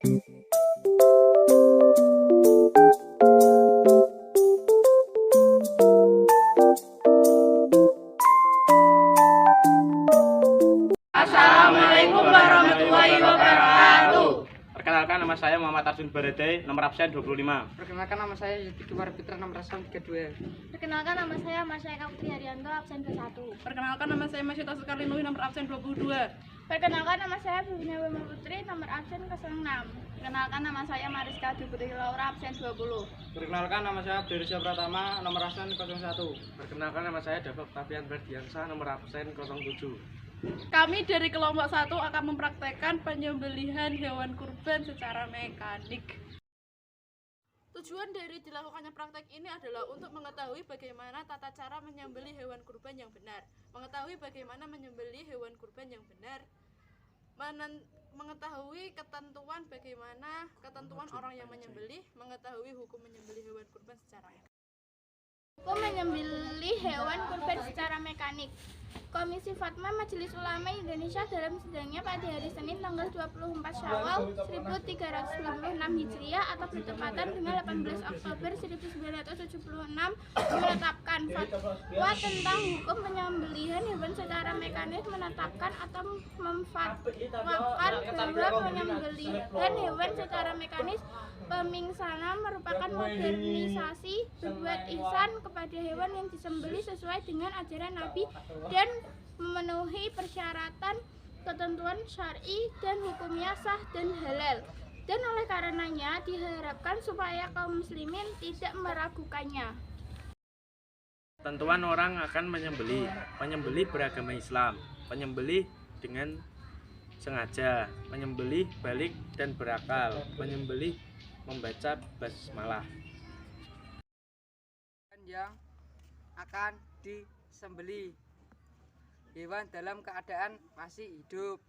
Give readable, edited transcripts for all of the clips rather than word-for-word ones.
Assalamualaikum warahmatullahi wabarakatuh. Perkenalkan, nama saya Muhammad Arjun Baradei, nomor absen 25. Perkenalkan, nama saya Yudi Kumar Fitra, nomor absen 32. Perkenalkan, nama saya Masyaika Putri Haryanto, absen 21. Perkenalkan, nama saya Masyita Sukarlinuhi, nomor absen 22. Perkenalkan, nama saya Bibina Wema Putri, nomor absen 06. Perkenalkan, nama saya Mariska Duputri Laura, absen 20. Perkenalkan, nama saya Abdirisya Pratama, nomor absen 01. Perkenalkan, nama saya David Octavian Ferdiansa, nomor absen 07. Kami dari kelompok 1 akan mempraktekkan penyembelihan hewan kurban secara mekanik. Tujuan dari dilakukannya praktek ini adalah untuk mengetahui bagaimana tata cara menyembelih hewan kurban yang benar, mengetahui bagaimana menyembelih hewan kurban yang benar, mengetahui ketentuan orang yang menyembelih, mengetahui hukum menyembelih hewan kurban secara mekanik. Hukum menyembelih hewan kurban secara mekanik. Komisi Fatwa Majelis Ulama Indonesia dalam sidangnya pada hari Senin tanggal 24 Syawal 1396 Hijriah atau bertepatan dengan 18 Oktober 1976 menetapkan fatwa tentang hukum penyembelihan hewan secara mekanik, menetapkan atau memfatwakan bahwa penyembelihan hewan secara mekanis pemingsanan merupakan modernisasi berbuat ihsan kepada hewan yang disembelih sesuai dengan ajaran Nabi dan memenuhi persyaratan ketentuan syar'i dan hukumnya sah dan halal, dan oleh karenanya diharapkan supaya kaum muslimin tidak meragukannya. Tentuan orang akan menyembelih. Penyembelih beragama Islam, penyembelih dengan sengaja, penyembelih balik dan berakal, penyembelih membaca basmalah. Yang akan disembelih hewan dalam keadaan masih hidup.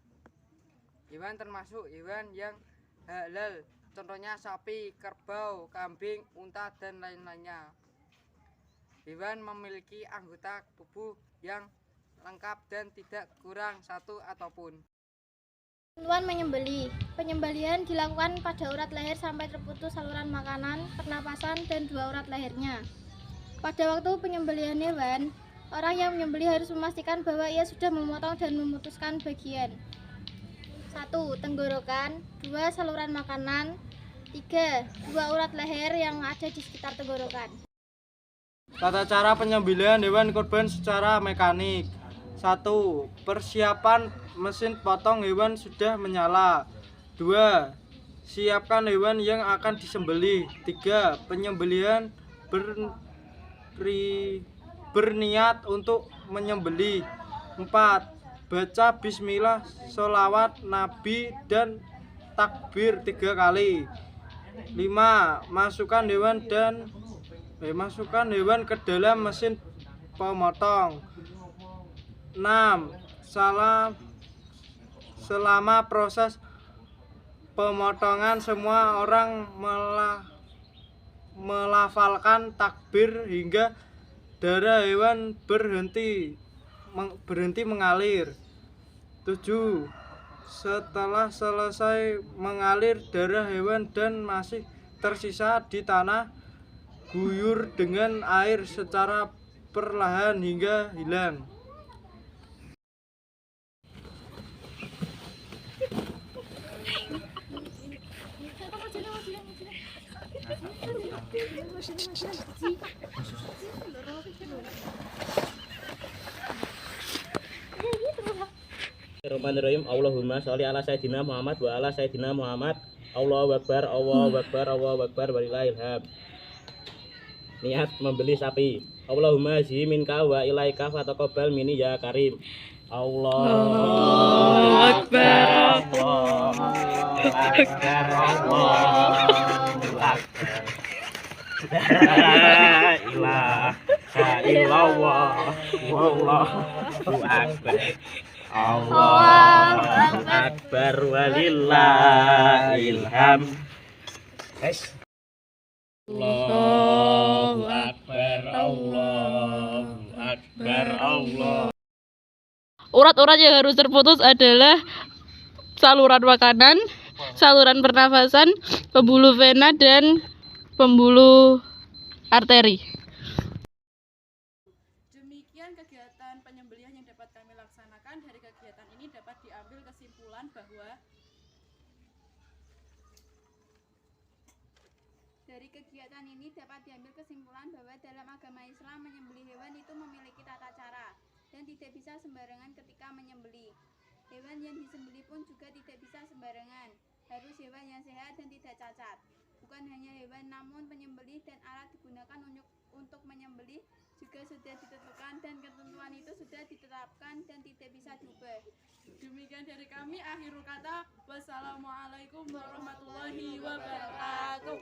Hewan termasuk hewan yang halal, contohnya sapi, kerbau, kambing, unta, dan lain-lainnya. Hewan memiliki anggota tubuh yang lengkap dan tidak kurang satu apapun. Ketentuan menyembelih. Penyembelihan dilakukan pada urat leher sampai terputus saluran makanan, pernapasan, dan dua urat lehernya. Pada waktu penyembelihan hewan, orang yang menyembelih harus memastikan bahwa ia sudah memotong dan memutuskan bagian 1. Tenggorokan, 2. Saluran makanan, 3. Dua urat leher yang ada di sekitar tenggorokan. Tata cara penyembelihan hewan kurban secara mekanik. 1. Persiapan mesin potong hewan sudah menyala. 2. Siapkan hewan yang akan disembelih. 3. Penyembelihan berniat untuk menyembelih. 4. Baca bismillah, sholawat nabi, dan takbir 3 kali. 5. Masukkan hewan ke dalam mesin pemotong. 6. Selama proses pemotongan semua orang melafalkan takbir hingga darah hewan berhenti mengalir. 7. Setelah selesai mengalir darah hewan dan masih tersisa di tanah, guyur dengan air secara perlahan hingga hilang. Bismillahirrahmanirrahim. Allahumma sholli ala sayyidina Muhammad wa ala sayyidina Muhammad. Allahu akbar, Allahu akbar, Allahu akbar, walillahil hamd. Niat membeli sapi. Allahumma zi minka wa ilaika fataqabbal minni ya karim. Allahu akbar, Allahu akbar, Allahu akbar. La ilaha illallah, wallahu akbar. Allahu akbar, walillahil hamd. Allahu akbar, Allahu akbar, Allah. Urat-urat yang harus terputus adalah saluran makanan, saluran pernafasan, pembuluh vena, dan pembuluh arteri. Demikian kegiatan penyembelihan yang dapat kami laksanakan. Dari kegiatan ini dapat diambil kesimpulan bahwa dalam agama Islam menyembelih hewan itu memiliki tata cara dan tidak bisa sembarangan ketika menyembelih. Hewan yang disembelih pun juga tidak bisa sembarangan. Harus hewan yang sehat dan tidak cacat. Bukan hanya hewan, namun penyembelih dan alat digunakan untuk menyembelih juga sudah ditentukan dan ketentuan itu sudah ditetapkan dan tidak bisa diubah. demikian dari kami. Akhirul kata, wassalamualaikum warahmatullahi wabarakatuh.